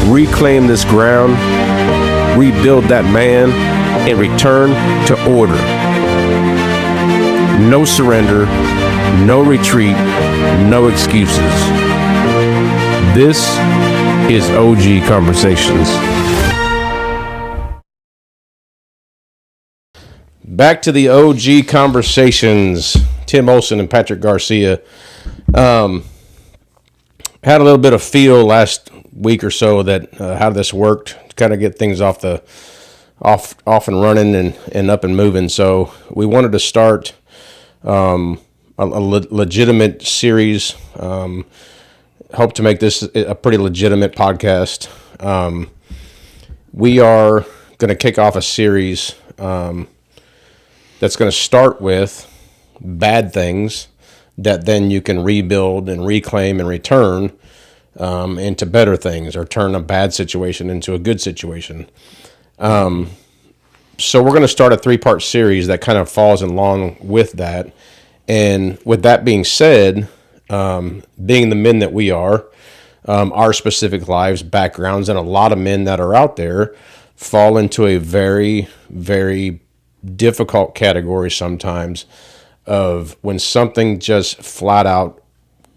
reclaim this ground, rebuild that man, and return to order. No surrender, no retreat, no excuses. This is OG Conversations. Back to the OG Conversations. Tim Olson and Patrick Garcia. Had a little bit of feel last week or so that how this worked to kind of get things off and running and up and moving. So we wanted to start a legitimate series. Hope to make this a pretty legitimate podcast. We are going to kick off a series that's going to start with bad things that then you can rebuild and reclaim and return into better things, or turn a bad situation into a good situation. So we're going to start a 3-part series that kind of falls along with that. And with that being said, being the men that we are, our specific lives, backgrounds, and a lot of men that are out there fall into a very, very difficult category sometimes of when something just flat out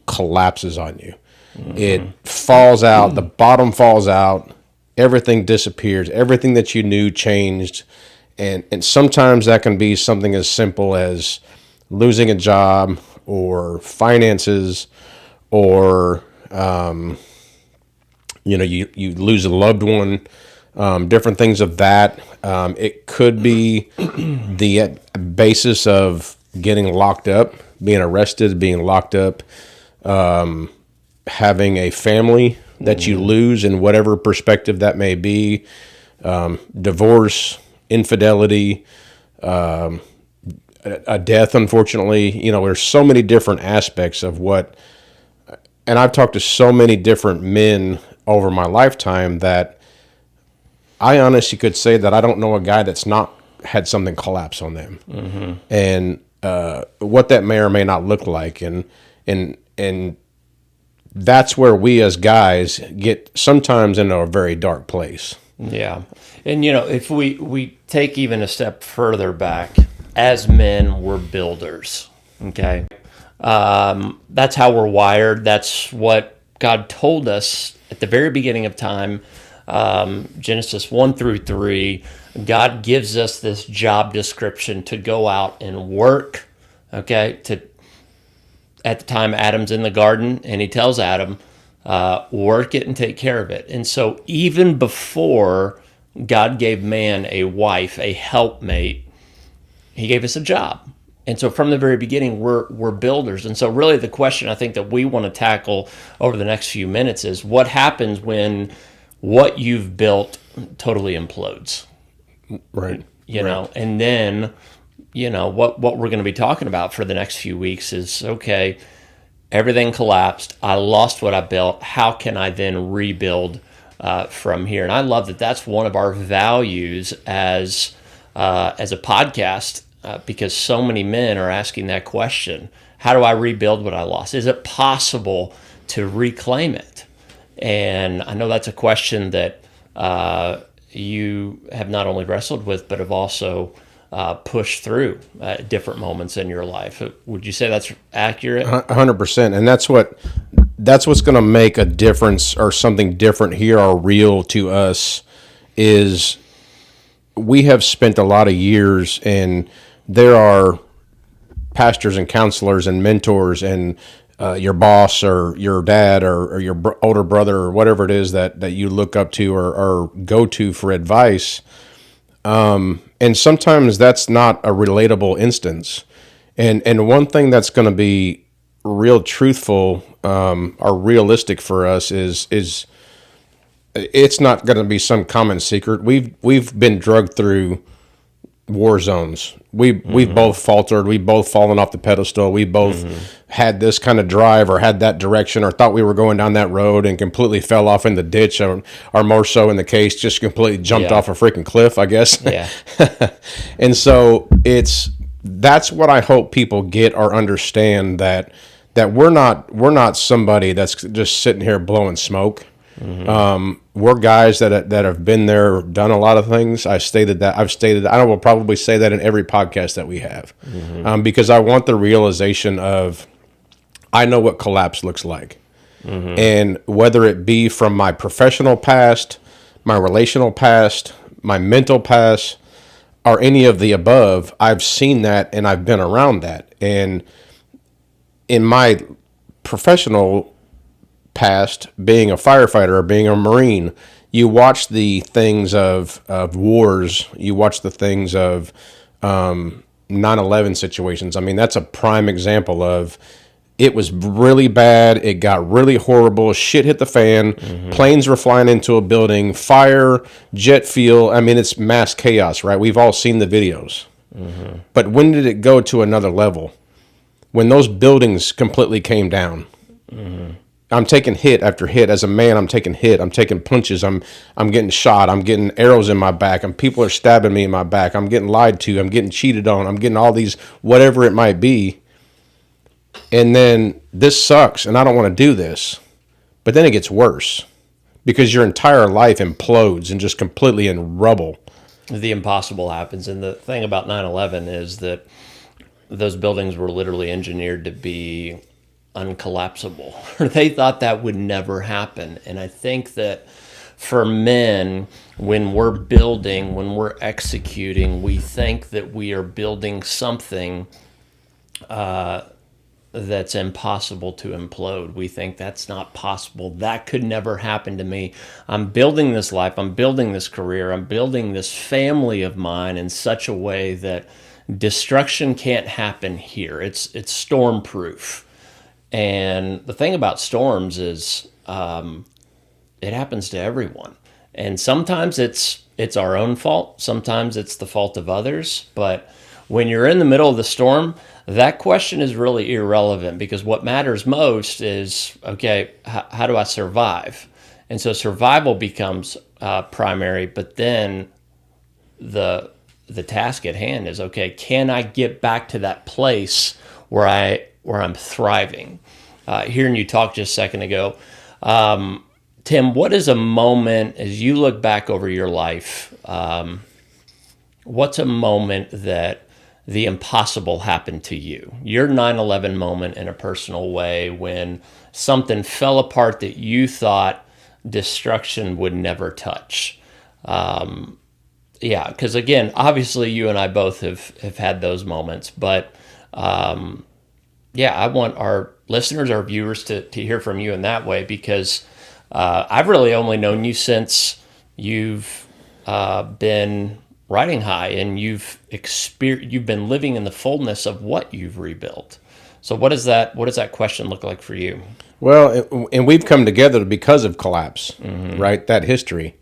collapses on you. Mm-hmm. It falls out, the bottom falls out, everything disappears, everything that you knew changed. And sometimes that can be something as simple as losing a job or finances, or, you lose a loved one, different things of that. It could be the basis of getting locked up, being arrested, being locked up, having a family that you lose in whatever perspective that may be, divorce, infidelity, a death, unfortunately. There's so many different aspects of what, and I've talked to so many different men over my lifetime that I honestly could say that I don't know a guy that's not had something collapse on them. Mm-hmm. And what that may or may not look like, and that's where we as guys get sometimes into a very dark place. Yeah, and if we take even a step further back, as men, we're builders. Okay, that's how we're wired. That's what God told us at the very beginning of time. Genesis 1-3, God gives us this job description to go out and work, okay? At the time, Adam's in the garden, and he tells Adam, work it and take care of it. And so even before God gave man a wife, a helpmate, he gave us a job. And so from the very beginning, we're builders. And so really the question I think that we want to tackle over the next few minutes is what happens when what you've built totally implodes. Right. And then, what we're going to be talking about for the next few weeks is, okay, everything collapsed. I lost what I built. How can I then rebuild from here? And I love that that's one of our values as a podcast, because so many men are asking that question. How do I rebuild what I lost? Is it possible to reclaim it? And I know that's a question that you have not only wrestled with, but have also pushed through at different moments in your life. Would you say that's accurate? 100%. And that's what's going to make a difference, or something different here or real to us, is we have spent a lot of years, and there are pastors and counselors and mentors and your boss or your dad or your older brother or whatever it is that you look up to or go to for advice. And sometimes that's not a relatable instance. And one thing that's going to be real truthful or realistic for us is it's not going to be some common secret. We've been drugged through war zones. We've both faltered. We've both fallen off the pedestal. We both had this kind of drive or had that direction or thought we were going down that road and completely fell off in the ditch, or more so in the case, just completely jumped off a freaking cliff, I guess. Yeah. And so that's what I hope people get or understand, that we're not somebody that's just sitting here blowing smoke. We're guys that have been there, done a lot of things. I've stated that. I will probably say that in every podcast that we have, because I want the realization of I know what collapse looks like, and whether it be from my professional past, my relational past, my mental past, or any of the above, I've seen that and I've been around that. And in my professional past, being a firefighter or being a Marine, you watch the things of wars, you watch the things of 9/11 situations. I mean, that's a prime example of it was really bad. It got really horrible. Shit hit the fan. Planes were flying into a building. Fire, jet fuel. I mean, it's mass chaos, right? We've all seen the videos. But when did it go to another level? When those buildings completely came down. I'm taking hit after hit. As a man, I'm taking hit. I'm taking punches. I'm getting shot. I'm getting arrows in my back. And people are stabbing me in my back. I'm getting lied to. I'm getting cheated on. I'm getting all these, whatever it might be. And then this sucks, and I don't want to do this. But then it gets worse because your entire life implodes and just completely in rubble. The impossible happens. And the thing about 9/11 is that those buildings were literally engineered to be uncollapsible. They thought that would never happen. And I think that for men, when we're building, when we're executing, we think that we are building something that's impossible to implode. We think that's not possible. That could never happen to me. I'm building this life. I'm building this career. I'm building this family of mine in such a way that destruction can't happen here. It's storm-proof. And the thing about storms is it happens to everyone. And sometimes it's our own fault. Sometimes it's the fault of others. But when you're in the middle of the storm, that question is really irrelevant because what matters most is, okay, how do I survive? And so survival becomes primary, but then the task at hand is, okay, can I get back to that place where I'm thriving? Hearing you talk just a second ago, Tim, what is a moment as you look back over your life? What's a moment that the impossible happened to you? Your 9/11 moment in a personal way when something fell apart that you thought destruction would never touch. Yeah, because again, obviously you and I both have had those moments, but yeah, I want our listeners, our viewers to hear from you in that way because I've really only known you since you've been riding high and you've been living in the fullness of what you've rebuilt. So what does that question look like for you? Well, and we've come together because of collapse, right? That history.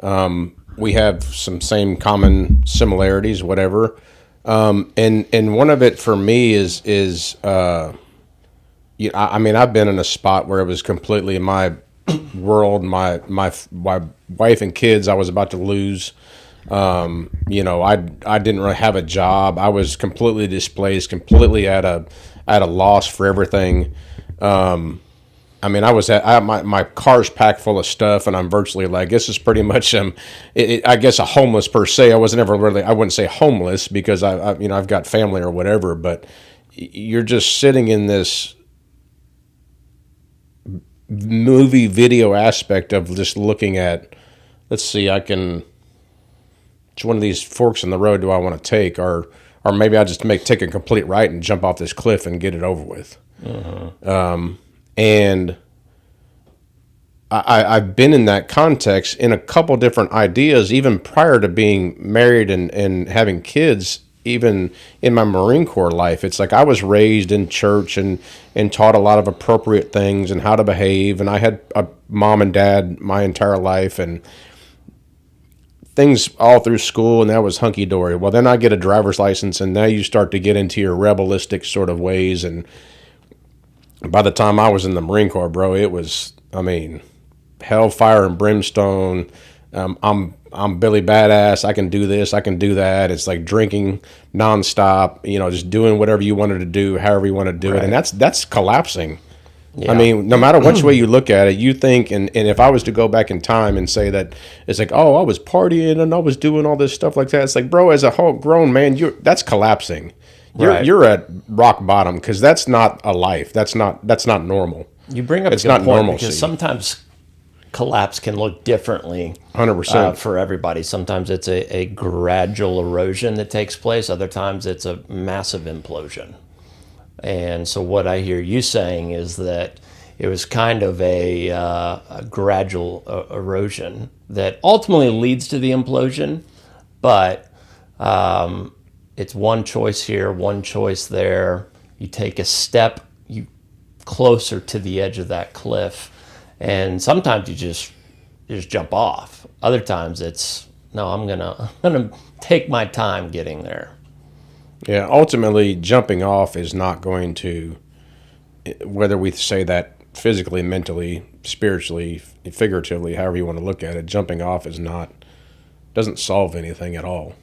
We have some same common similarities, whatever. And one of it for me is I mean, I've been in a spot where it was completely my world, my wife and kids I was about to lose. I didn't really have a job. I was completely displaced, completely at a loss for everything. I mean, my car's packed full of stuff, and I'm virtually like, this is pretty much I guess a homeless per se. I wouldn't say homeless because I've got family or whatever, but you're just sitting in this movie video aspect of just looking at, let's see, which one of these forks in the road do I want to take? Or maybe I just take a complete right and jump off this cliff and get it over with. And I've been in that context in a couple different ideas, even prior to being married and having kids, even in my Marine Corps life. It's like I was raised in church and taught a lot of appropriate things and how to behave. And I had a mom and dad my entire life and things all through school, and that was hunky-dory. Well, then I get a driver's license, and now you start to get into your rebelistic sort of ways. And by the time I was in the Marine Corps, bro, it was, hellfire and brimstone. I'm Billy Badass. I can do this. I can do that. It's like drinking nonstop. Just doing whatever you wanted to do, however you want to do it, and that's collapsing. I mean, no matter which way you look at it, you think, and if I was to go back in time and say that it's like, oh, I was partying and I was doing all this stuff like that, it's like, bro, as a whole grown man, that's collapsing. Right. You're at rock bottom, because that's not a life. That's not normal. You bring up It's a good not point, normalcy. because sometimes collapse can look differently 100%. for everybody. Sometimes it's a gradual erosion that takes place. Other times it's a massive implosion. And so what I hear you saying is that it was kind of a gradual erosion that ultimately leads to the implosion, but it's one choice here, one choice there. You take a step closer to the edge of that cliff, and sometimes you just jump off. Other times it's, no, I'm gonna take my time getting there. Yeah, ultimately, jumping off is not going to, whether we say that physically, mentally, spiritually, figuratively, however you want to look at it, jumping off doesn't solve anything at all.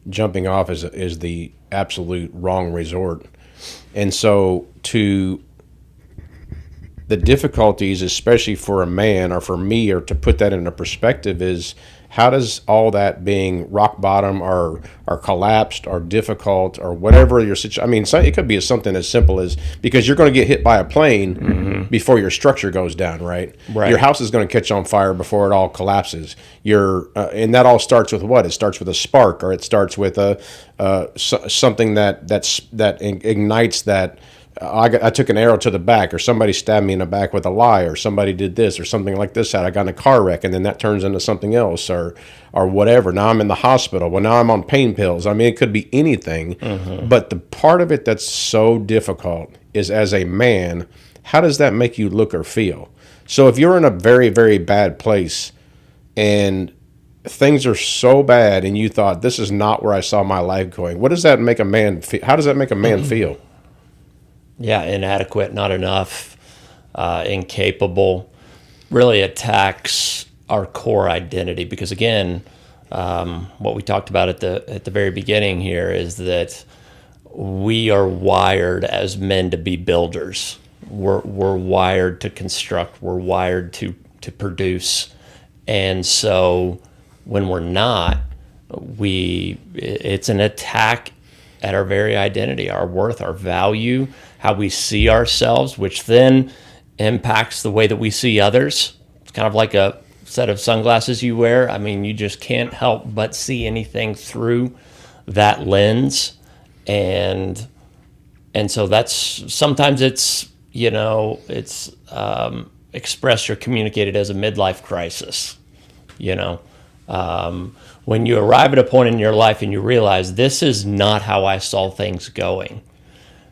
Jumping off is the absolute wrong resort. And so the difficulties, especially for a man or for me, or to put that into perspective, is how does all that being rock bottom or collapsed or difficult or whatever your situation, I mean, it could be something as simple as, because you're going to get hit by a plane before your structure goes down, right? Your house is going to catch on fire before it all collapses. And that all starts with what? It starts with a spark, or it starts with something that ignites that. I took an arrow to the back, or somebody stabbed me in the back with a lie, or somebody did this, or something like this. I got in a car wreck, and then that turns into something else, or whatever. Now I'm in the hospital. Well, now I'm on pain pills. I mean, it could be anything. But the part of it that's so difficult is, as a man, how does that make you look or feel? So if you're in a very, very bad place and things are so bad, and you thought, this is not where I saw my life going, what does that make a man feel? How does that make a man feel? Yeah, inadequate, not enough, incapable, really attacks our core identity. Because again, what we talked about at the very beginning here is that we are wired as men to be builders. We're wired to construct. We're wired to produce. And so when we're not, it's an attack at our very identity, our worth, our value, how we see ourselves, which then impacts the way that we see others. It's kind of like a set of sunglasses you wear. I mean, you just can't help but see anything through that lens. And so that's, sometimes it's, expressed or communicated as a midlife crisis, when you arrive at a point in your life and you realize, this is not how I saw things going.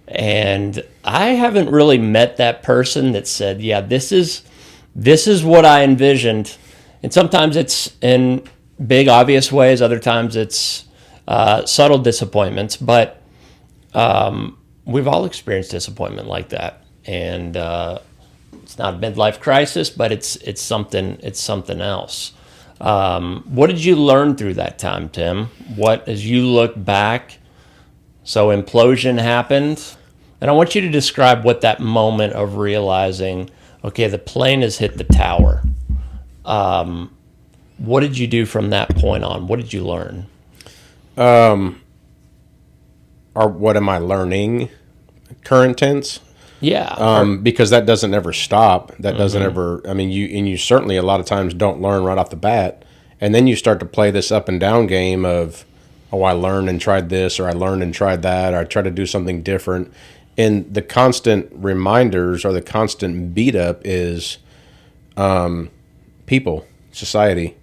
And I haven't really met that person that said, yeah, this is what I envisioned. And sometimes it's in big, obvious ways. Other times it's subtle disappointments. But we've all experienced disappointment like that. And it's not a midlife crisis, but it's something else. What did you learn through that time, Tim? As you look back, so implosion happened, and I want you to describe what that moment of realizing, okay, the plane has hit the tower. What did you do from that point on? What did you learn? Or what am I learning? Current tense? Yeah. Because that doesn't ever stop. That doesn't ever, I mean, you certainly a lot of times don't learn right off the bat. And then you start to play this up and down game of, oh, I learned and tried this, or I learned and tried that, or I try to do something different. And the constant reminders, or the constant beat up, is people, society,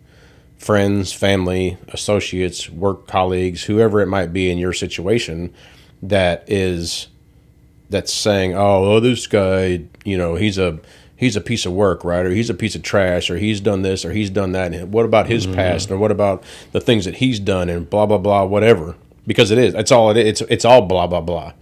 friends, family, associates, work colleagues, whoever it might be in your situation, that's saying, oh, this guy, he's a piece of work, right? Or he's a piece of trash, or he's done this, or he's done that. And what about his past? Or what about the things that he's done, and blah, blah, blah, whatever. Because it's all blah, blah, blah.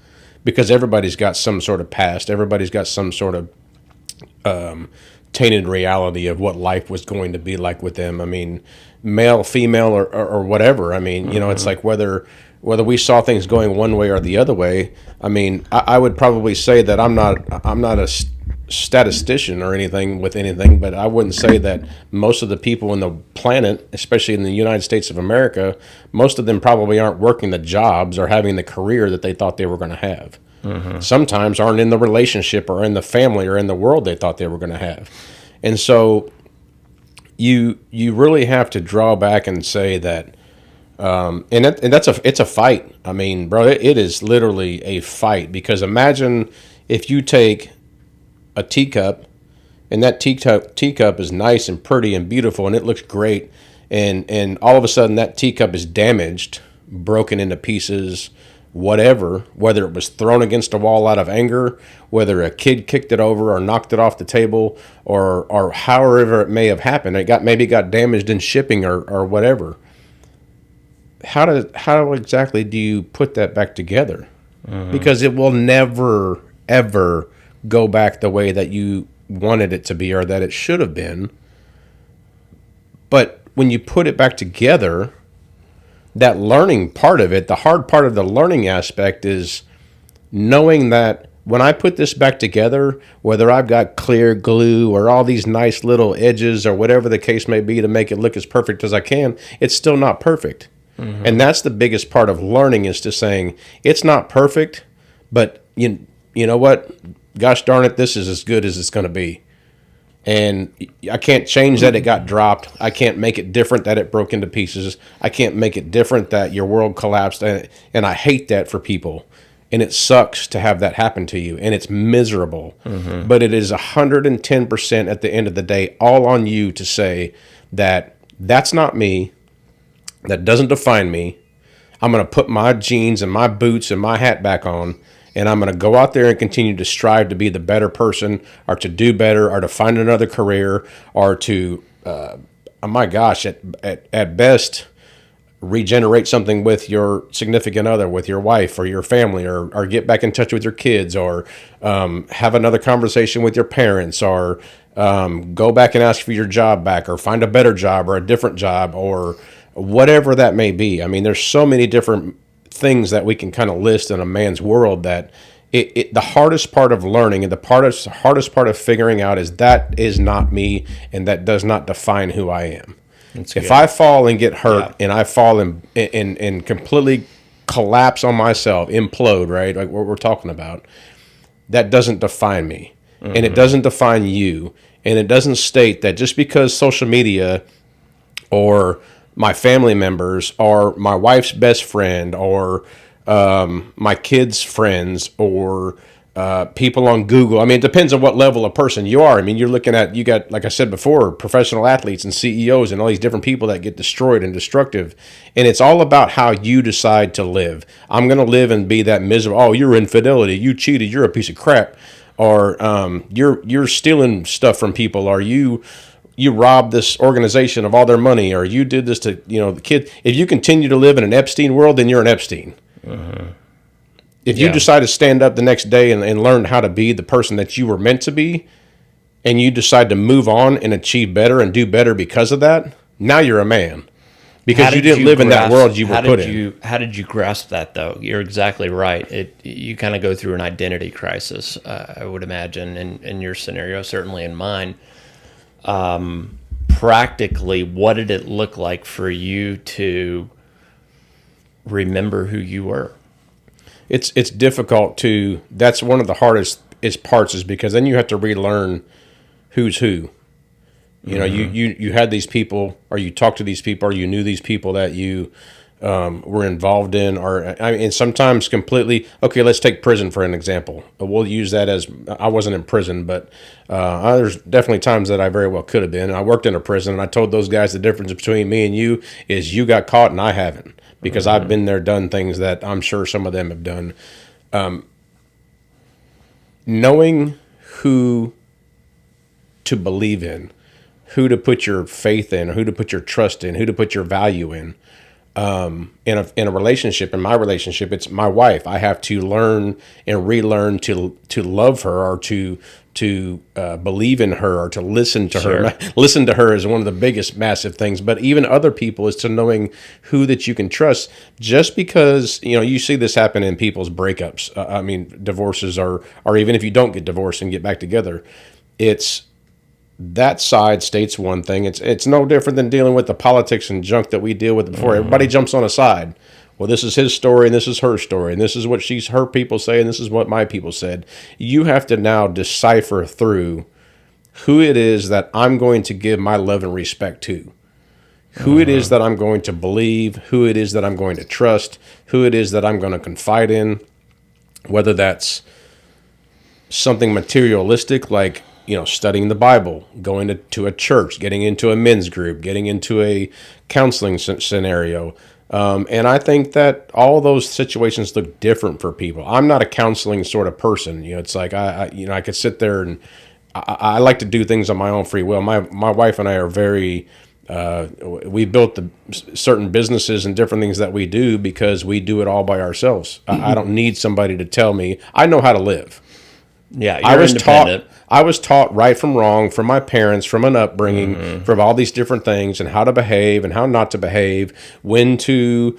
Because everybody's got some sort of past. Everybody's got some sort of tainted reality of what life was going to be like with them. I mean, male, female, or whatever. I mean, it's like whether whether we saw things going one way or the other way. I mean, I would probably say that I'm not a statistician or anything with anything, but I wouldn't say that most of the people on the planet, especially in the United States of America, most of them probably aren't working the jobs or having the career that they thought they were going to have. Sometimes aren't in the relationship or in the family or in the world they thought they were going to have. And so you really have to draw back and say that, it's a fight. I mean, bro, it is literally a fight, because imagine if you take a teacup and that teacup is nice and pretty and beautiful and it looks great, and all of a sudden that teacup is damaged, broken into pieces, whatever, whether it was thrown against a wall out of anger, whether a kid kicked it over or knocked it off the table, or however it may have happened, maybe got damaged in shipping or whatever. How exactly do you put that back together? Because it will never ever go back the way that you wanted it to be or that it should have been. But when you put it back together, that learning part of it, the hard part of the learning aspect, is knowing that when I put this back together, whether I've got clear glue or all these nice little edges or whatever the case may be to make it look as perfect as I can, it's still not perfect. And that's the biggest part of learning, is to saying it's not perfect, but you know what? Gosh darn it, this is as good as it's going to be. And I can't change that it got dropped. I can't make it different that it broke into pieces. I can't make it different that your world collapsed. And I hate that for people. And it sucks to have that happen to you. And it's miserable. But it is 110% at the end of the day all on you to say that that's not me. That doesn't define me. I'm going to put my jeans and my boots and my hat back on, and I'm going to go out there and continue to strive to be the better person, or to do better, or to find another career, or to, oh my gosh, at best, regenerate something with your significant other, with your wife or your family, or get back in touch with your kids, or have another conversation with your parents, or go back and ask for your job back, or find a better job or a different job, or whatever that may be. I mean, there's so many different things that we can kind of list in a man's world, that the hardest part of learning and the hardest part of figuring out is that is not me, and that does not define who I am. If I fall and get hurt, and I fall and completely collapse on myself, implode, right, like what we're talking about, that doesn't define me. And it doesn't define you. And it doesn't state that just because social media or my family members or my wife's best friend or my kids' friends or people on Google. I mean, it depends on what level of person you are. I mean, you got, like I said before, professional athletes and CEOs and all these different people that get destroyed and destructive. And it's all about how you decide to live. I'm going to live and be that miserable. Oh, you're infidelity. You cheated. You're a piece of crap. Or you're stealing stuff from people. Or you robbed this organization of all their money, or you did this to, the kid. If you continue to live in an Epstein world, then you're an Epstein. If you decide to stand up the next day and learn how to be the person that you were meant to be, and you decide to move on and achieve better and do better because of that, now you're a man. Because you didn't live in that world you were put in. How did you grasp that, though? You're exactly right. You kind of go through an identity crisis, I would imagine, in your scenario, certainly in mine. Practically, what did it look like for you to remember who you were? It's difficult to. That's one of the hardest parts, is because then you have to relearn who's who. You had these people, or you talked to these people, or you knew these people that you were involved in, and sometimes completely. Okay, let's take prison for an example. We'll use that as, I wasn't in prison, but there's definitely times that I very well could have been. I worked in a prison, and I told those guys the difference between me and you is you got caught and I haven't, because I've been there, done things that I'm sure some of them have done. Knowing who to believe in, who to put your faith in, or who to put your trust in, who to put your value in a relationship. In my relationship, it's my wife. I have to learn and relearn to love her, or to to believe in her or to listen to Sure. her. Listen to her is one of the biggest, massive things. But even other people is to knowing who that you can trust. Just because you see this happen in people's breakups. I mean, divorces or even if you don't get divorced and get back together, it's that side states one thing. It's no different than dealing with the politics and junk that we deal with before. Everybody jumps on a side. Well, this is his story, and this is her story, and this is what her people say, and this is what my people said. You have to now decipher through who it is that I'm going to give my love and respect to, who it is that I'm going to believe, who it is that I'm going to trust, who it is that I'm going to confide in, whether that's something materialistic like studying the Bible, going to a church, getting into a men's group, getting into a counseling scenario. And I think that all those situations look different for people. I'm not a counseling sort of person. It's like I could sit there and I like to do things on my own free will. My wife and I are very. We built certain businesses and different things that we do because we do it all by ourselves. I don't need somebody to tell me. I know how to live. Yeah, you're independent. I was taught right from wrong from my parents, from an upbringing, from all these different things, and how to behave and how not to behave, when to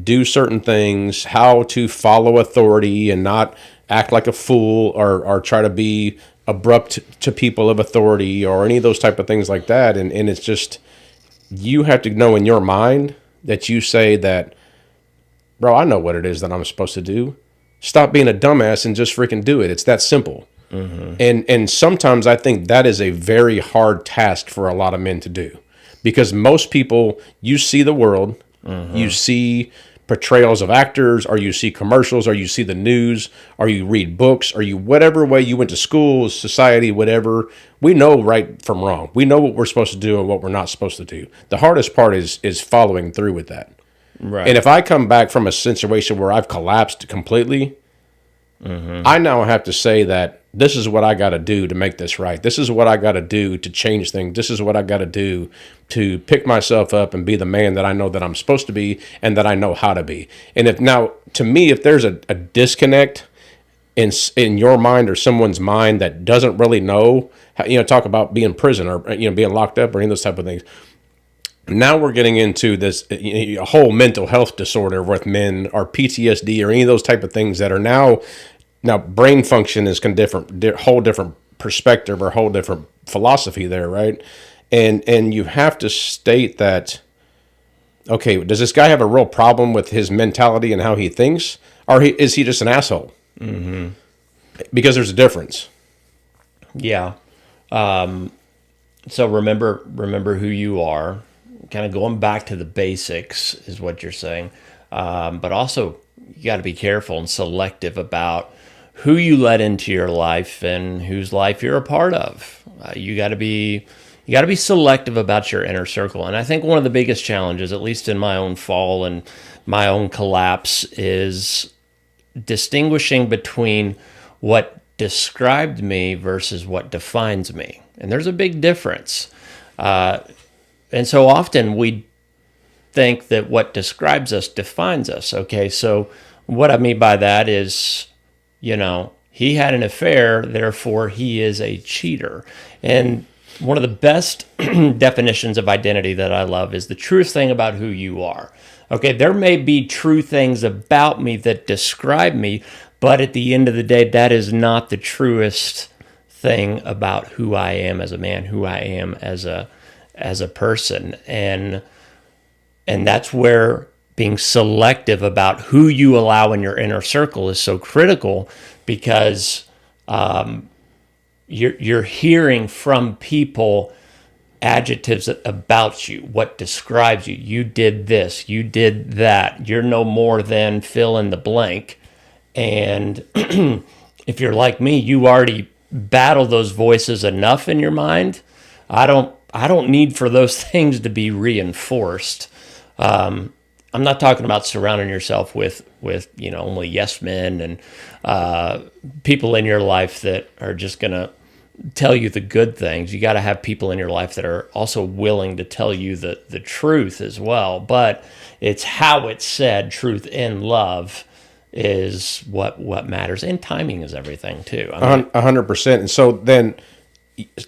do certain things, how to follow authority and not act like a fool or try to be abrupt to people of authority or any of those type of things like that. And it's just, you have to know in your mind that you say that, bro, I know what it is that I'm supposed to do. Stop being a dumbass and just freaking do it. It's that simple. And sometimes I think that is a very hard task for a lot of men to do, because most people, you see the world, you see portrayals of actors, or you see commercials, or you see the news, or you read books, or you whatever way you went to school, society, whatever. We know right from wrong. We know what we're supposed to do and what we're not supposed to do. The hardest part is following through with that. Right. And if I come back from a situation where I've collapsed completely, I now have to say that this is what I got to do to make this right. This is what I got to do to change things. This is what I got to do to pick myself up and be the man that I know that I'm supposed to be and that I know how to be. And to me, if there's a disconnect in your mind or someone's mind that doesn't really know, talk about being in prison or being locked up or any of those type of things. Now we're getting into this a whole mental health disorder with men, or PTSD, or any of those type of things that are now brain function is whole different perspective or whole different philosophy there, right? And you have to state that, okay, does this guy have a real problem with his mentality and how he thinks, or is he just an asshole? Because there's a difference. Yeah. So remember who you are. Kind of going back to the basics is what you're saying. But also, you got to be careful and selective about who you let into your life and whose life you're a part of. You got to be selective about your inner circle. And I think one of the biggest challenges, at least in my own fall and my own collapse, is distinguishing between what described me versus what defines me. And there's a big difference. And so often we think that what describes us defines us. Okay, so what I mean by that is, he had an affair, therefore he is a cheater. And one of the best definitions of identity that I love is the truest thing about who you are. Okay, there may be true things about me that describe me, but at the end of the day, that is not the truest thing about who I am as a man, who I am as a person. And that's where being selective about who you allow in your inner circle is so critical, because you're hearing from people adjectives about you, what describes you. You did this, you did that, you're no more than fill in the blank. And if you're like me, you already battle those voices enough in your mind. I don't need for those things to be reinforced. I'm not talking about surrounding yourself with only yes men and people in your life that are just going to tell you the good things. You got to have people in your life that are also willing to tell you the truth as well. But it's how it's said, truth in love, is what matters, and timing is everything too. I mean, 100%. And so then,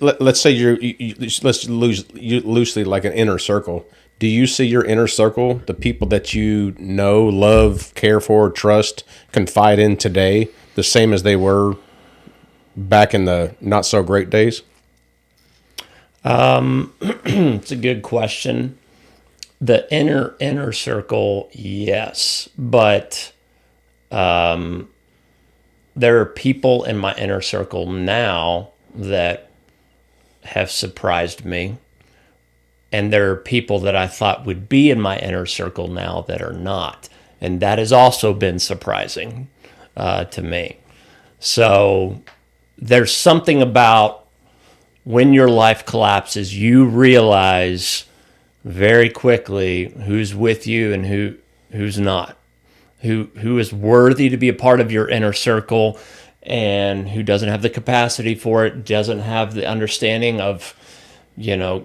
let's say let's loosely like an inner circle. Do you see your inner circle, the people that you know, love, care for, trust, confide in today, the same as they were back in the not so great days? it's a good question. The inner circle, yes, but there are people in my inner circle now that have surprised me, and there are people that I thought would be in my inner circle now that are not, and that has also been surprising to me. So there's something about when your life collapses, you realize very quickly who's with you and who's not, who is worthy to be a part of your inner circle, and who doesn't have the capacity for it, doesn't have the understanding of,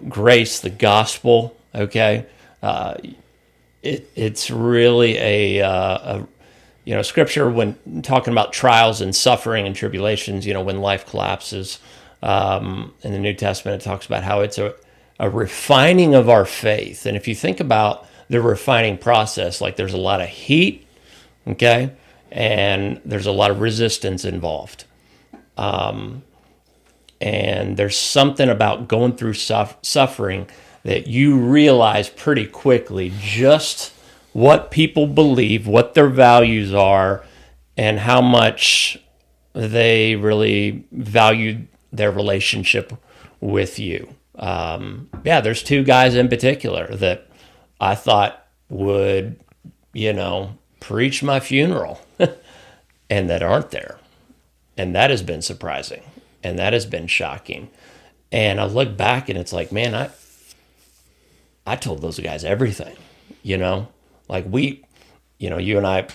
grace, the gospel. Okay, it's really a scripture when talking about trials and suffering and tribulations. When life collapses, in the New Testament, it talks about how it's a refining of our faith. And if you think about the refining process, like there's a lot of heat, okay, and there's a lot of resistance involved. And there's something about going through suffering that you realize pretty quickly just what people believe, what their values are, and how much they really value their relationship with you. There's two guys in particular that I thought would, preach my funeral and that aren't there. And that has been surprising, and that has been shocking. And I look back and it's like, man, I told those guys everything, like you and I,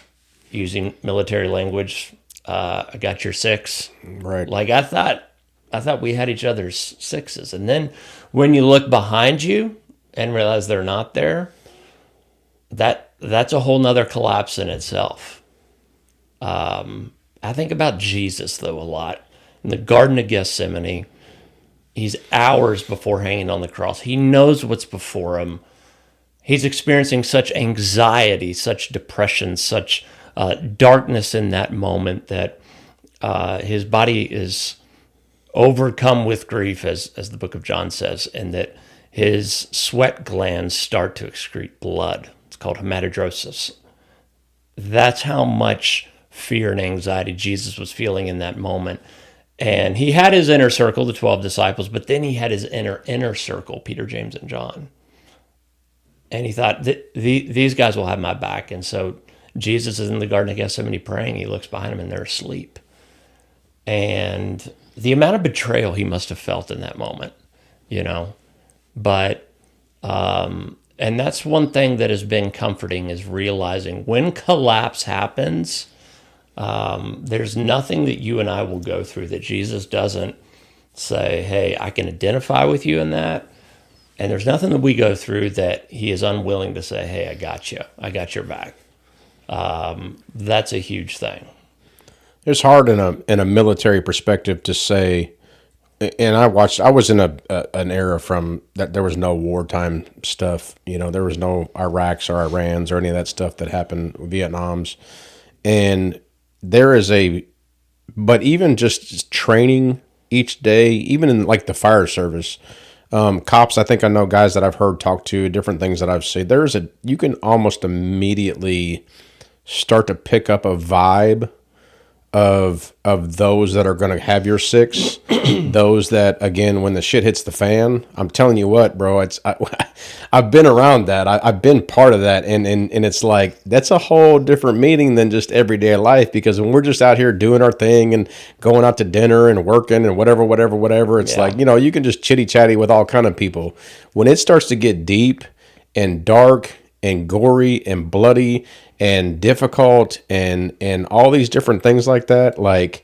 using military language, I got your six. Right. Like I thought we had each other's sixes. And then when you look behind you and realize they're not there, that's a whole nother collapse in itself. I think about Jesus, though, a lot. In the Garden of Gethsemane, he's hours before hanging on the cross. He knows what's before him. He's experiencing such anxiety, such depression, such darkness in that moment that his body is overcome with grief, as the book of John says, and that his sweat glands start to excrete blood. It's called hematidrosis. That's how much fear and anxiety Jesus was feeling in that moment. And he had his inner circle, the 12 disciples, but then he had his inner circle, Peter, James, and John. And he thought, these guys will have my back. And so Jesus is in the Garden of Gethsemane praying. He looks behind him and they're asleep. And the amount of betrayal he must have felt in that moment, But, and that's one thing that has been comforting, is realizing when collapse happens, there's nothing that you and I will go through that Jesus doesn't say, hey, I can identify with you in that. And there's nothing that we go through that he is unwilling to say, hey, I got you. I got your back. That's a huge thing. It's hard in a military perspective to say, and I was in an era from that there was no wartime stuff. There was no Iraqs or Irans or any of that stuff that happened, Vietnams. And but even just training each day, even in like the fire service, cops, I think I know guys that I've heard talk to, different things that I've seen. You can almost immediately start to pick up a vibe of those that are going to have your six, those that, again, when the shit hits the fan, I'm telling you what, bro, I've been around that. I've been part of that. And it's like, that's a whole different meaning than just everyday life, because when we're just out here doing our thing and going out to dinner and working and whatever, it's like, you can just chitty chatty with all kind of people. When it starts to get deep and dark and gory and bloody and difficult and all these different things like that, like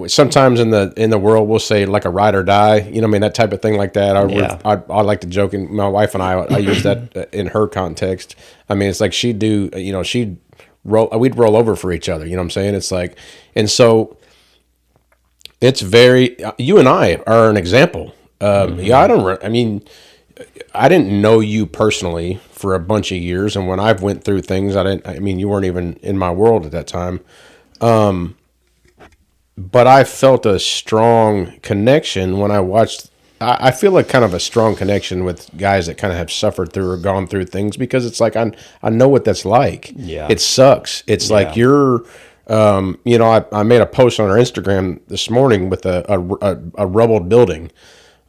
sometimes in the world we'll say like a ride or die, that type of thing like that. I like to joke, and my wife and I use that in her context. I mean, it's like she'd we'd roll over for each other. You know what I'm saying? It's like, and so it's very, you and I are an example. Yeah, I mean, I didn't know you personally for a bunch of years. And when I've went through things, I mean, you weren't even in my world at that time. But I felt a strong connection when I watched. I feel like kind of a strong connection with guys that kind of have suffered through or gone through things, because it's like I know what that's like. Yeah. It sucks. It's like you're. I made a post on our Instagram this morning with a rubbled building,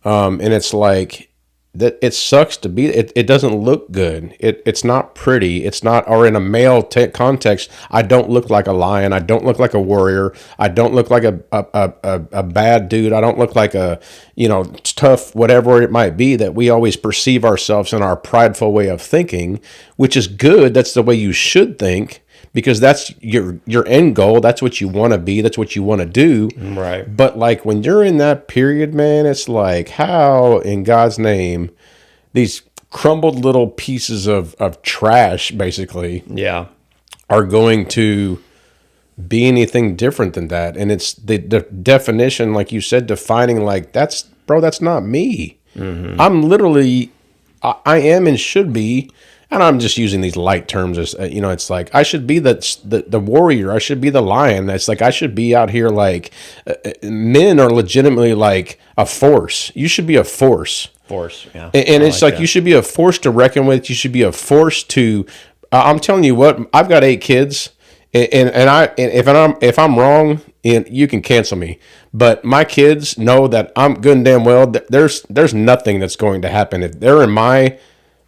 and it's like that. It sucks to be. It doesn't look good. It's not pretty. It's not. Or in a male context, I don't look like a lion. I don't look like a warrior. I don't look like a bad dude. I don't look like a tough whatever it might be that we always perceive ourselves in our prideful way of thinking, which is good. That's the way you should think, because that's your end goal. That's what you want to be. That's what you want to do. Right. But like when you're in that period, man, it's like, how in God's name these crumbled little pieces of trash basically Yeah. are going to be anything different than that. And it's the definition, like you said, defining like, that's not me. I'm literally, I am and should be. And I'm just using these light terms as, it's like, I should be the warrior. I should be the lion. It's like, I should be out here like, men are legitimately like a force. You should be a force. Force, yeah. And it's like you should be a force to reckon with. You should be a force to, I'm telling you what, I've got 8 kids. And if I'm wrong, and you can cancel me, but my kids know that I'm good and damn well. There's nothing that's going to happen if they're in my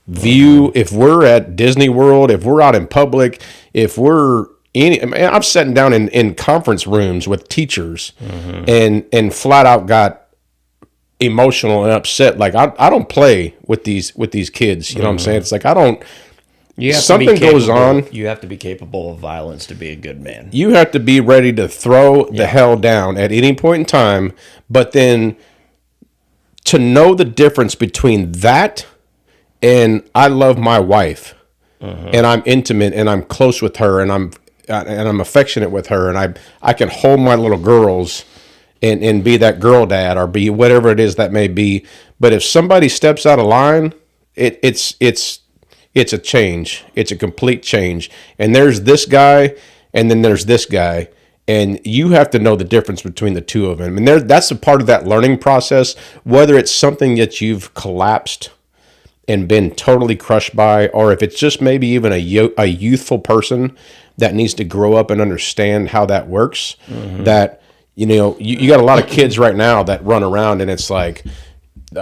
view. If we're at Disney World, if we're out in public, if we're I'm sitting down in conference rooms with teachers, and flat out got emotional and upset. Like I don't play with these kids. You know what I'm saying? It's like I don't. Something goes on. You have to be capable of violence to be a good man. You have to be ready to throw the hell down at any point in time. But then to know the difference between that and I love my wife, and I'm intimate and I'm close with her, and I'm affectionate with her, and I can hold my little girls and be that girl dad or be whatever it is that may be. But if somebody steps out of line, it's a change. It's a complete change. And there's this guy, and then there's this guy, and you have to know the difference between the two of them. And that's a part of that learning process, whether it's something that you've collapsed and been totally crushed by, or if it's just maybe even a youthful person that needs to grow up and understand how that works. That, you got a lot of kids right now that run around, and it's like,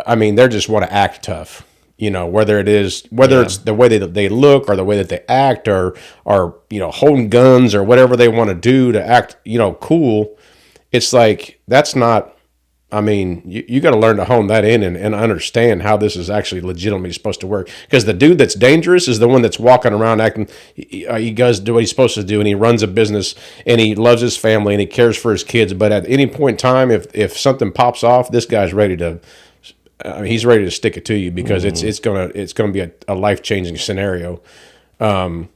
I mean, they just want to act tough. Whether it's the way that they look, or the way that they act, or holding guns, or whatever they want to do to act, cool. It's like, that's not, I mean, you got to learn to hone that in and understand how this is actually legitimately supposed to work. Because the dude that's dangerous is the one that's walking around acting, he does do what he's supposed to do, and he runs a business, and he loves his family, and he cares for his kids. But at any point in time, if something pops off, this guy's ready to, he's ready to stick it to you, because it's gonna be a life-changing scenario. Don't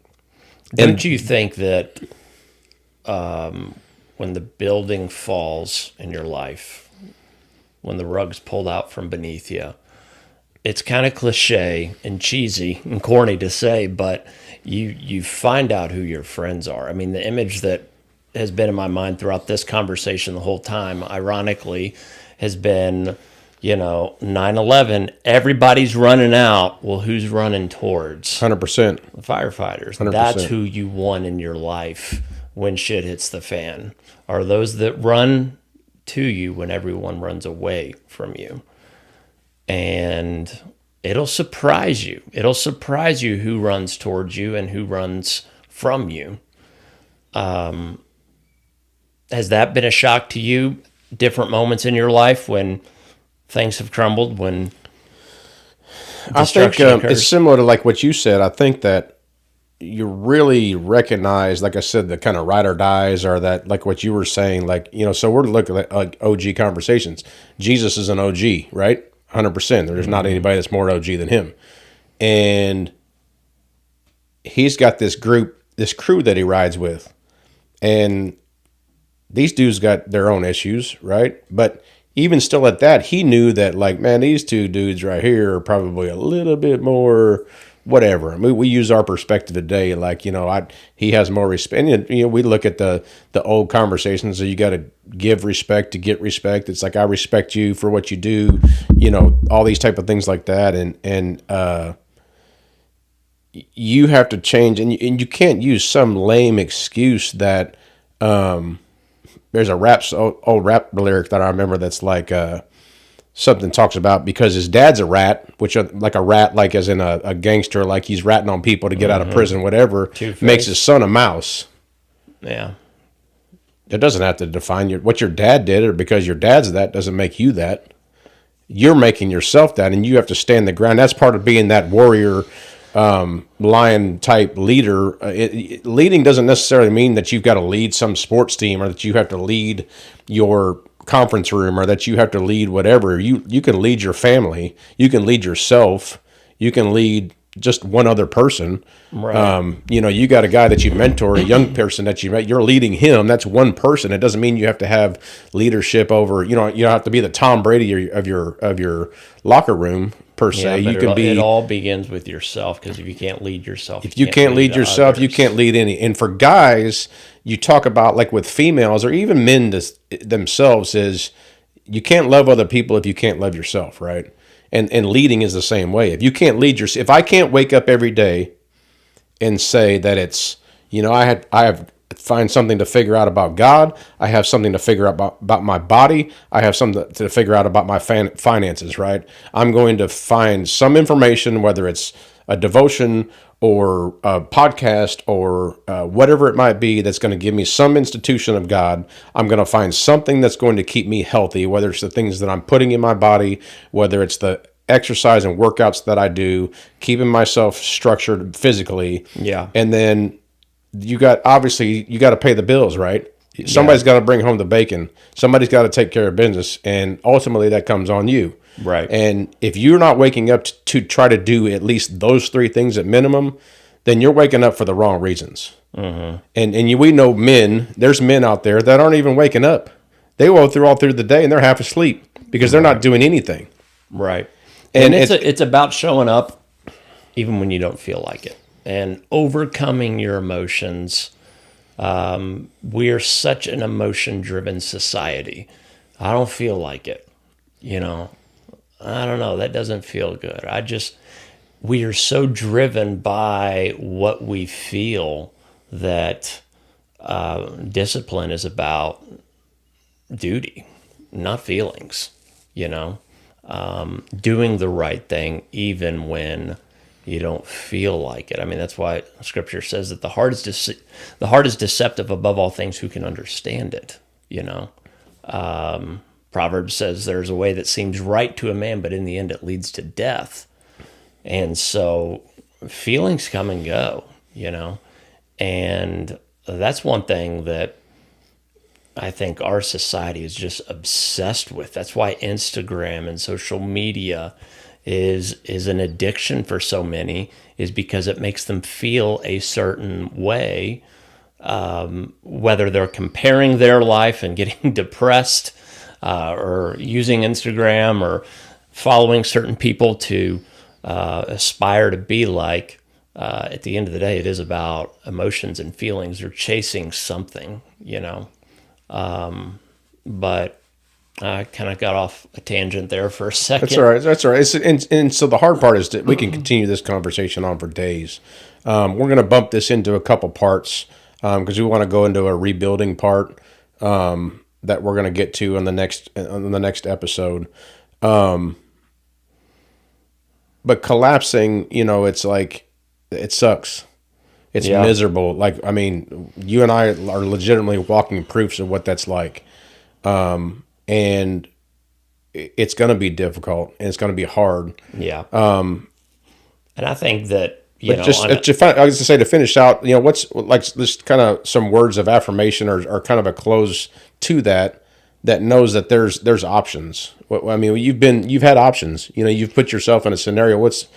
you think that when the building falls in your life, when the rug's pulled out from beneath you, it's kind of cliche and cheesy and corny to say, but you find out who your friends are. I mean, the image that has been in my mind throughout this conversation the whole time, ironically, has been, 9/11, everybody's running out. Well, who's running towards? 100%. The firefighters. 100%. That's who you want in your life when shit hits the fan. Are those that run to you when everyone runs away from you. And it'll surprise you. It'll surprise you who runs towards you and who runs from you. Has that been a shock to you? Different moments in your life when things have crumbled, when destruction occurs? It's similar to like what you said. I think that you really recognize, like I said, the kind of ride or dies, or that, like what you were saying, like, so we're looking at like OG conversations. Jesus is an OG, right? 100%. There's not anybody that's more OG than him. And he's got this group this crew that he rides with, and these dudes got their own issues, right? But even still at that, he knew that, like, man, these two dudes right here are probably a little bit more whatever. I mean, we use our perspective today, like, he has more respect. And, we look at the old conversations. So you got to give respect to get respect. It's like, I respect you for what you do, all these type of things like that. And you have to change, and you can't use some lame excuse that, there's a old rap lyric that I remember that's like, something talks about because his dad's a rat, which like a rat, like as in a gangster, like he's ratting on people to get out of prison, whatever, Two-Face. makes his son a mouse. Yeah. It doesn't have to define what your dad did, or because your dad's that doesn't make you that. You're making yourself that, and you have to stand the ground. That's part of being that warrior, lion type leader. Leading doesn't necessarily mean that you've got to lead some sports team, or that you have to lead your conference room, or that you have to lead whatever. You can lead your family, you can lead yourself, you can lead just one other person. Right. You got a guy that you mentor, a young person that you're leading him. That's one person. It doesn't mean you have to have leadership over. You don't have to be the Tom Brady of your locker room per se. Yeah, You can be. It all begins with yourself, because if you can't lead yourself, If you can't lead yourself, you others. can't lead any. And for guys, you talk about, like, with females or even men themselves, is you can't love other people if you can't love yourself, right? And leading is the same way. If you can't lead yourself, if I can't wake up every day and say that it's, I have find something to figure out about God, I have something to figure out about my body, I have something to figure out about my finances, right? I'm going to find some information, whether it's a devotion or a podcast or whatever it might be, that's going to give me some institution of God. I'm going to find something that's going to keep me healthy, whether it's the things that I'm putting in my body, whether it's the exercise and workouts that I do, keeping myself structured physically. Yeah. And then you got to pay the bills, right? Somebody's got to bring home the bacon. Somebody's got to take care of business. And ultimately that comes on you. Right. And if you're not waking up to try to do at least those three things at minimum, then you're waking up for the wrong reasons. Mm-hmm. And we know there's men out there that aren't even waking up. They go all through the day and they're half asleep because they're not doing anything. Right. And it's about showing up even when you don't feel like it, and overcoming your emotions. We are such an emotion-driven society. I don't feel like it. I don't know. That doesn't feel good. We are so driven by what we feel that discipline is about duty, not feelings, doing the right thing even when you don't feel like it. I mean, that's why Scripture says that the heart is deceptive above all things. Who can understand it? Proverbs says there's a way that seems right to a man, but in the end it leads to death. And so feelings come and go, and that's one thing that I think our society is just obsessed with. That's why Instagram and social media is an addiction for so many, is because it makes them feel a certain way, whether they're comparing their life and getting depressed, or using Instagram or following certain people to aspire to be like. At the end of the day, it is about emotions and feelings. They're chasing something, but I kind of got off a tangent there for a second. That's all right. And so the hard part is that we can continue this conversation on for days. We're going to bump this into a couple parts because we want to go into a rebuilding part that we're going to get to on the next episode. But collapsing, it's like, it sucks. It's miserable. Like, I mean, you and I are legitimately walking proofs of what that's like. And it's going to be difficult and it's going to be hard. Yeah. And I think that, to finish out, what's like just kind of some words of affirmation or kind of a close to that that knows that there's options. I mean, you've had options. You know, you've put yourself in a scenario. What's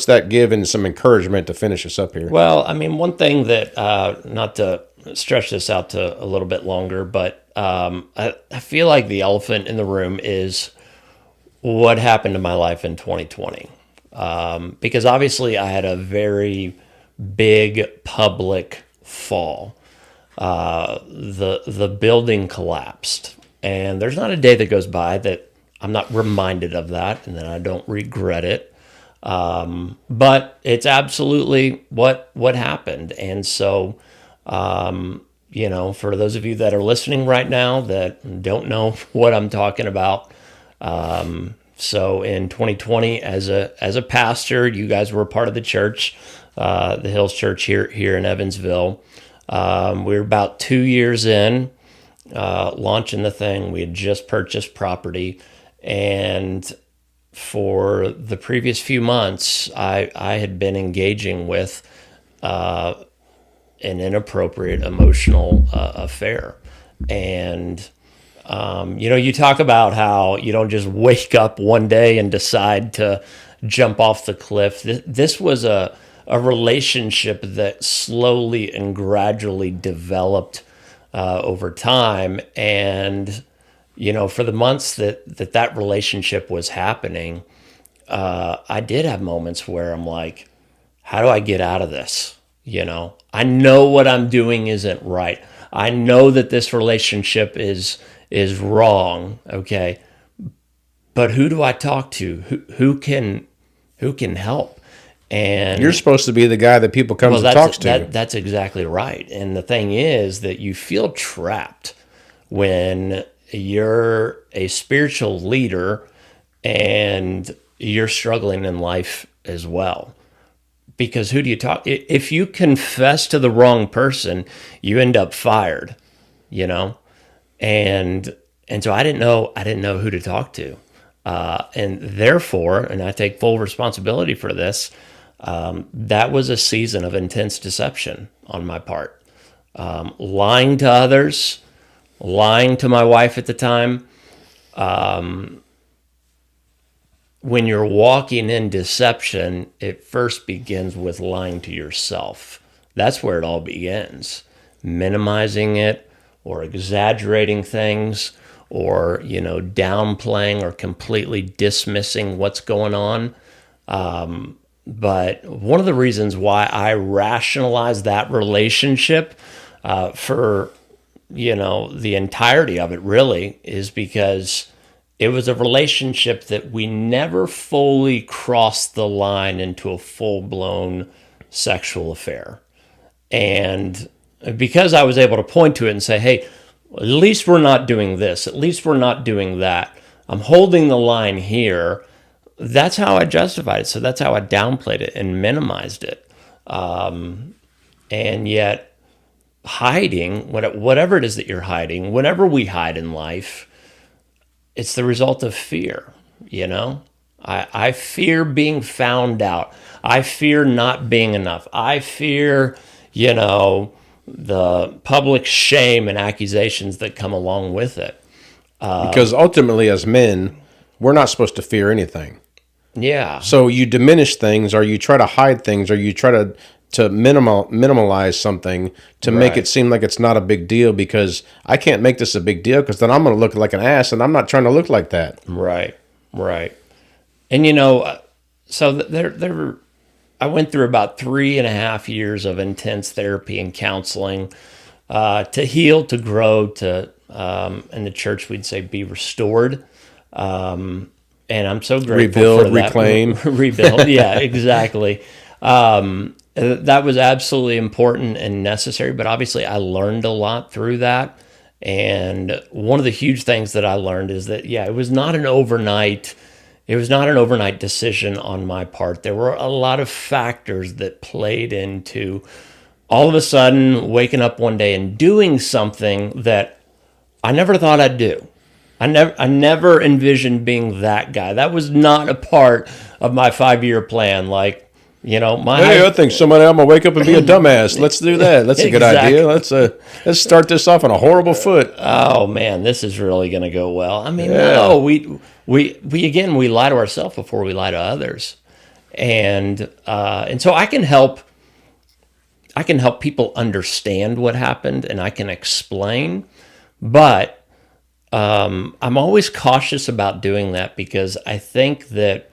that give and some encouragement to finish us up here? Well, I mean, one thing that, not to stretch this out to a little bit longer, but I feel like the elephant in the room is what happened to my life in 2020. Because obviously I had a very big public fall. The building collapsed, and there's not a day that goes by that I'm not reminded of that, and then I don't regret it. But it's absolutely what happened. And so, you know, for those of you that are listening right now that don't know what I'm talking about, so in 2020, as a pastor, you guys were a part of the church, the Hills Church here in Evansville. We were about 2 years in, launching the thing. We had just purchased property, and for the previous few months, I had been engaging with an inappropriate emotional affair. And, you know, you talk about how you don't just wake up one day and decide to jump off the cliff. This was a relationship that slowly and gradually developed over time. And, you know, for the months that relationship was happening, I did have moments where I'm like, how do I get out of this? You know, I know what I'm doing isn't right. I know that this relationship is wrong. Okay. But who do I talk to? Who can help? And You're supposed to be the guy that people come and talks to. That's exactly right. And the thing is that you feel trapped when you're a spiritual leader and you're struggling in life as well. Because who do you talk? If you confess to the wrong person, you end up fired, you know? And so I didn't know who to talk to. And therefore, and I take full responsibility for this, that was a season of intense deception on my part. Lying to others, lying to my wife at the time. When you're walking in deception, it first begins with lying to yourself. That's where it all begins. Minimizing it or exaggerating things or, you know, downplaying or completely dismissing what's going on. But one of the reasons why I rationalized that relationship for, you know, the entirety of it really is because it was a relationship that we never fully crossed the line into a full-blown sexual affair. And because I was able to point to it and say, hey, at least we're not doing this, at least we're not doing that, I'm holding the line here, that's how I justified it. So that's how I downplayed it and minimized it. And yet hiding, whatever it is that you're hiding, whenever we hide in life, it's the result of fear, you know? I fear being found out. I fear not being enough. I fear, you know, the public shame and accusations that come along with it. Because ultimately, as men, we're not supposed to fear anything. Yeah. So you diminish things, or you try to hide things, or you try to minimalize something to make it seem like it's not a big deal, because I can't make this a big deal because then I'm going to look like an ass, and I'm not trying to look like that. Right. And, you know, so I went through about 3.5 years of intense therapy and counseling to heal, to grow, to, in the church we'd say be restored. And I'm so grateful Rebuild, for that. reclaim. Rebuild, yeah, exactly. That was absolutely important and necessary, but obviously I learned a lot through that. And one of the huge things that I learned is that, it was not an overnight decision on my part. There were a lot of factors that played into all of a sudden waking up one day and doing something that I never thought I'd do. I never envisioned being that guy. That was not a part of my 5-year plan. Like, You know, Hey, I think I'm gonna wake up and be a dumbass. Let's do that. That's a good Exactly. idea. Let's start this off on a horrible foot. Oh man, this is really going to go well. I mean, Yeah. no, we again we lie to ourselves before we lie to others, and so I can help people understand what happened, and I can explain, but I'm always cautious about doing that because I think that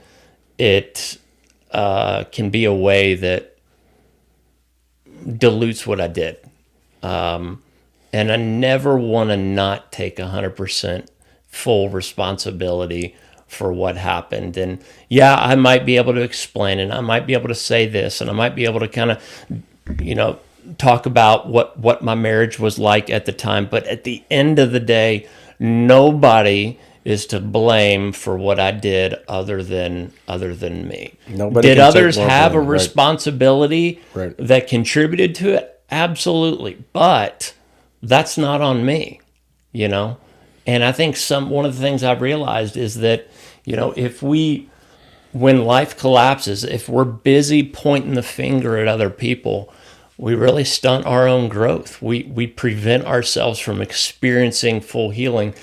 it can be a way that dilutes what I did. And I never want to not take 100% full responsibility for what happened. And yeah, I might be able to explain and I might be able to say this and I might be able to kind of, talk about what my marriage was like at the time. But at the end of the day, nobody is to blame for what I did other than me. Nobody Did can take others more have a blame, right. responsibility Right. that contributed to it? Absolutely. But that's not on me, And I think one of the things I've realized is that, when life collapses, if we're busy pointing the finger at other people, we really stunt our own growth. We prevent ourselves from experiencing full healing.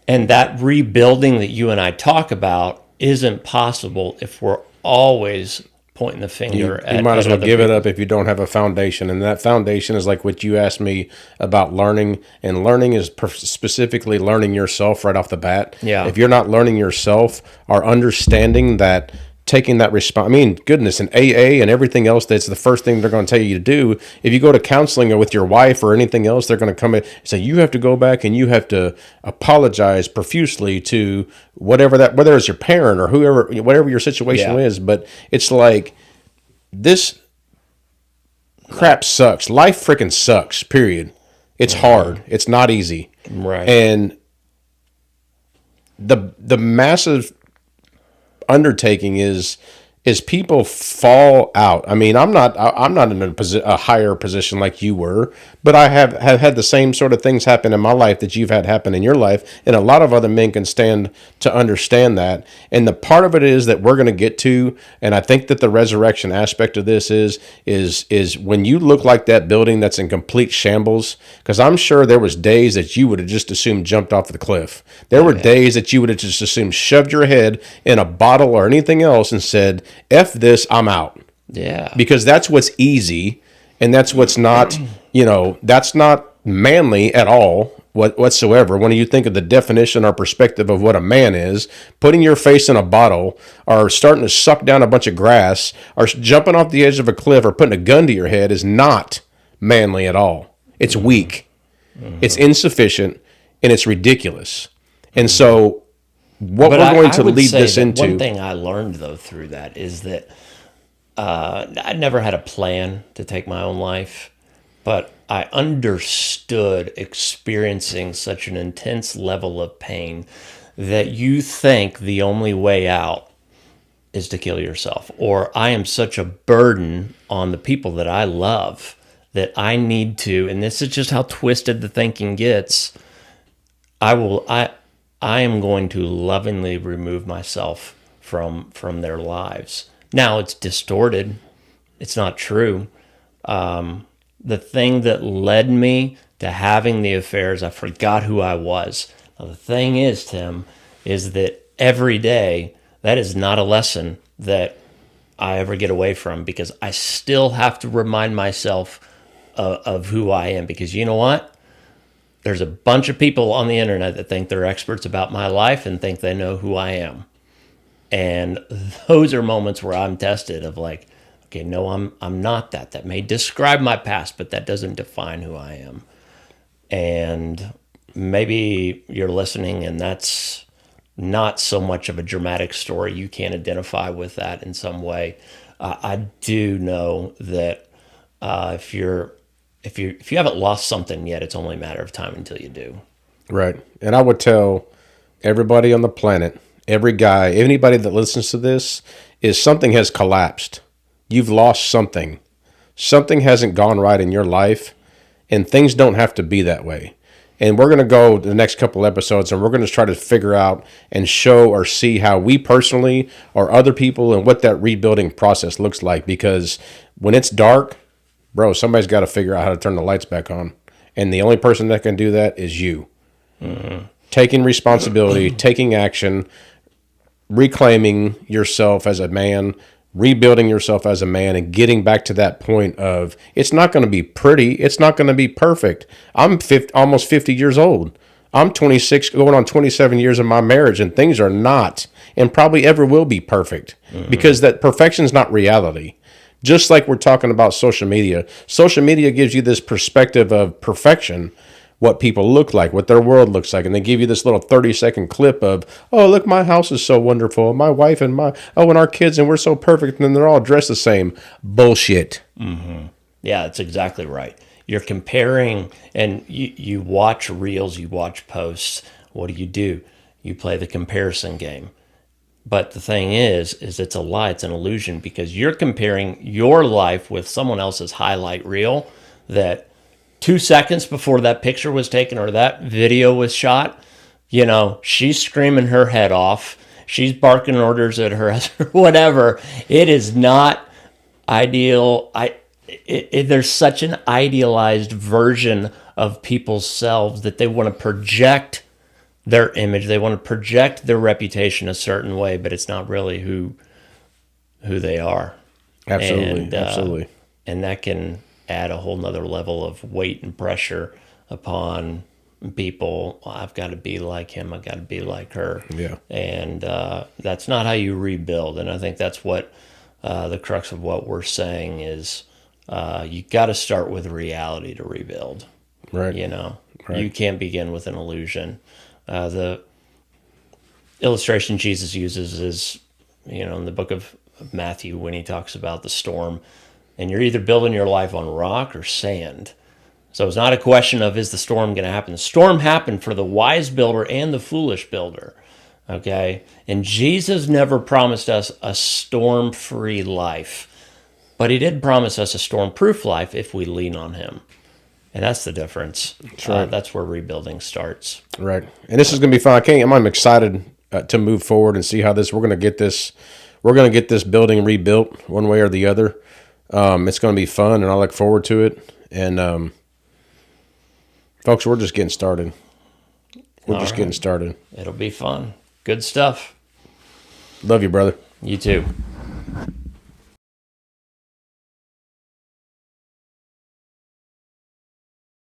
And that rebuilding that you and I talk about isn't possible if we're always pointing the finger at You might as at well other give it people. up if you don't have a foundation. And that foundation is like what you asked me about learning. And learning is specifically learning yourself right off the bat. Yeah. If you're not learning yourself or understanding that, taking that response, I mean, goodness, in AA and everything else, that's the first thing they're going to tell you to do. If you go to counseling or with your wife or anything else, they're going to come in and say, you have to go back and you have to apologize profusely to whether it's your parent or whoever, whatever your situation Yeah. is. But it's like, this crap sucks. Life freaking sucks, period. It's hard. It's not easy. Right. And the massive undertaking is people fall out. I mean, I'm not in a higher position like you were, but I have had the same sort of things happen in my life that you've had happen in your life, and a lot of other men can stand to understand that. And the part of it is that we're going to get to, and I think that the resurrection aspect of this is when you look like that building that's in complete shambles, because I'm sure there was days that you would have just assumed jumped off the cliff. There were days that you would have just assumed shoved your head in a bottle or anything else and said, F this, I'm out. Yeah. Because that's what's easy, and that's what's not, that's not manly at all whatsoever. When you think of the definition or perspective of what a man is, putting your face in a bottle or starting to suck down a bunch of grass or jumping off the edge of a cliff or putting a gun to your head is not manly at all. It's weak. It's insufficient, and it's ridiculous. And so what But we're going I to would lead say this that into... one thing I learned though through that is that I never had a plan to take my own life, but I understood experiencing such an intense level of pain that you think the only way out is to kill yourself, or I am such a burden on the people that I love that I need to, and this is just how twisted the thinking gets. I am going to lovingly remove myself from their lives. Now it's distorted. It's not true. The thing that led me to having the affairs, I forgot who I was. Now, the thing is, Tim, is that every day, that is not a lesson that I ever get away from, because I still have to remind myself of who I am. Because you know what? There's a bunch of people on the internet that think they're experts about my life and think they know who I am. And those are moments where I'm tested of like, okay, no, I'm not that. That may describe my past, but that doesn't define who I am. And maybe you're listening and that's not so much of a dramatic story. You can't identify with that in some way. I do know that if you haven't lost something yet, it's only a matter of time until you do. Right. And I would tell everybody on the planet, every guy, anybody that listens to this, is something has collapsed. You've lost something. Something hasn't gone right in your life, and things don't have to be that way. And we're going to go the next couple episodes and we're going to try to figure out and show or see how we personally or other people and what that rebuilding process looks like. Because when it's dark, bro, somebody's got to figure out how to turn the lights back on. And the only person that can do that is you. Taking responsibility, taking action, reclaiming yourself as a man, rebuilding yourself as a man, and getting back to that point of it's not going to be pretty. It's not going to be perfect. I'm almost 50 years old. I'm 26, going on 27 years of my marriage, and things are not and probably ever will be perfect because that perfection is not reality. Just like we're talking about social media gives you this perspective of perfection, what people look like, what their world looks like. And they give you this little 30-second clip of, oh, look, my house is so wonderful. My wife and and our kids, and we're so perfect. And then they're all dressed the same. Bullshit. Yeah, that's exactly right. You're comparing, and you watch reels, you watch posts. What do? You play the comparison game. But the thing is it's a lie. It's an illusion because you're comparing your life with someone else's highlight reel that 2 seconds before that picture was taken or that video was shot, she's screaming her head off. She's barking orders at her husband, whatever. It is not ideal. There's such an idealized version of people's selves that they want to project their image. They want to project their reputation a certain way, but it's not really who they are. Absolutely. Absolutely. And that can add a whole nother level of weight and pressure upon people. Well, I've got to be like him. I've got to be like her. Yeah. And that's not how you rebuild. And I think that's what the crux of what we're saying is you got to start with reality to rebuild. Right. Right. You can't begin with an illusion. The illustration Jesus uses is, in the book of Matthew when he talks about the storm, and you're either building your life on rock or sand. So it's not a question of is the storm going to happen. The storm happened for the wise builder and the foolish builder. Okay? And Jesus never promised us a storm-free life, but he did promise us a storm-proof life if we lean on him. And that's the difference. That's right. That's where rebuilding starts. Right. And this is going to be fun. I'm excited to move forward and see how we're going to get this building rebuilt one way or the other. It's going to be fun, and I look forward to it. And folks, we're just getting started. We're just getting started. It'll be fun. Good stuff. Love you, brother. You too.